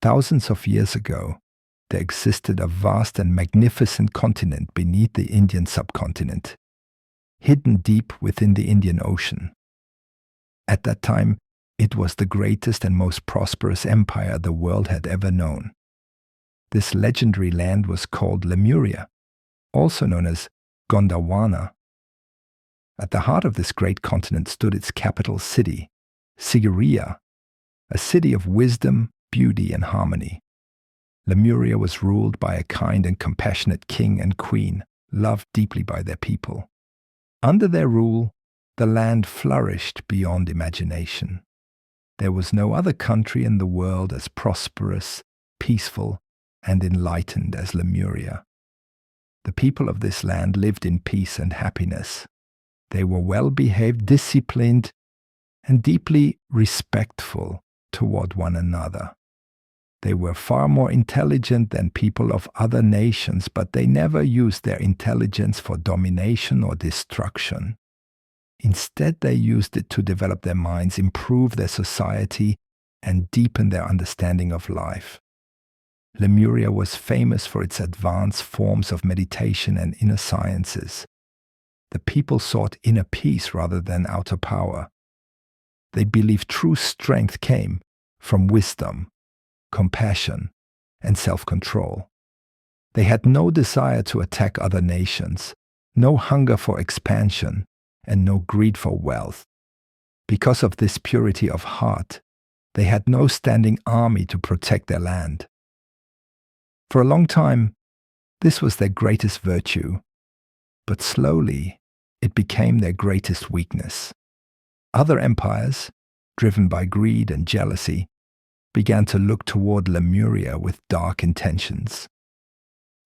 Thousands of years ago, there existed a vast and magnificent continent beneath the Indian subcontinent, hidden deep within the Indian Ocean. At that time, it was the greatest and most prosperous empire the world had ever known. This legendary land was called Lemuria, also known as Gondwana. At the heart of this great continent stood its capital city, Sigiriya, a city of wisdom, beauty, and harmony. Lemuria was ruled by a kind and compassionate king and queen, loved deeply by their people. Under their rule, the land flourished beyond imagination. There was no other country in the world as prosperous, peaceful, and enlightened as Lemuria. The people of this land lived in peace and happiness. They were well-behaved, disciplined, and deeply respectful toward one another. They were far more intelligent than people of other nations, but they never used their intelligence for domination or destruction. Instead, they used it to develop their minds, improve their society, and deepen their understanding of life. Lemuria was famous for its advanced forms of meditation and inner sciences. The people sought inner peace rather than outer power. They believed true strength came from wisdom, compassion, and self-control. They had no desire to attack other nations, no hunger for expansion, and no greed for wealth. Because of this purity of heart, they had no standing army to protect their land. For a long time, this was their greatest virtue, but slowly it became their greatest weakness. Other empires, driven by greed and jealousy, began to look toward Lemuria with dark intentions.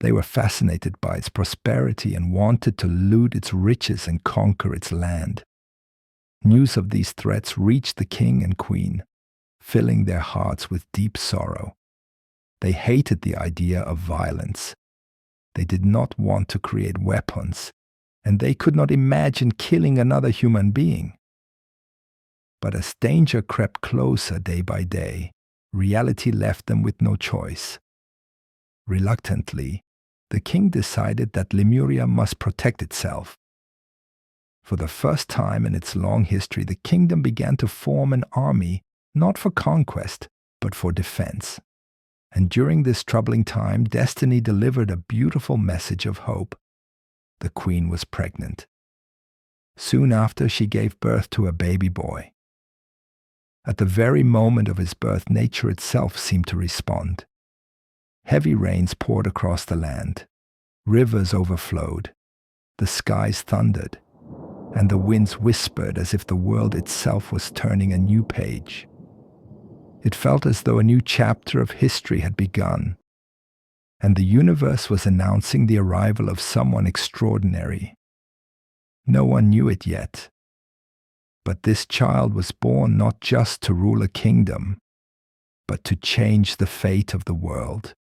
They were fascinated by its prosperity and wanted to loot its riches and conquer its land. News of these threats reached the king and queen, filling their hearts with deep sorrow. They hated the idea of violence. They did not want to create weapons, and they could not imagine killing another human being. But as danger crept closer day by day, reality left them with no choice. Reluctantly, the king decided that Lemuria must protect itself. For the first time in its long history, the kingdom began to form an army, not for conquest, but for defense. And during this troubling time, destiny delivered a beautiful message of hope. The queen was pregnant. Soon after, she gave birth to a baby boy. At the very moment of his birth, nature itself seemed to respond. Heavy rains poured across the land. Rivers overflowed. The skies thundered. And the winds whispered as if the world itself was turning a new page. It felt as though a new chapter of history had begun, and the universe was announcing the arrival of someone extraordinary. No one knew it yet, but this child was born not just to rule a kingdom, but to change the fate of the world.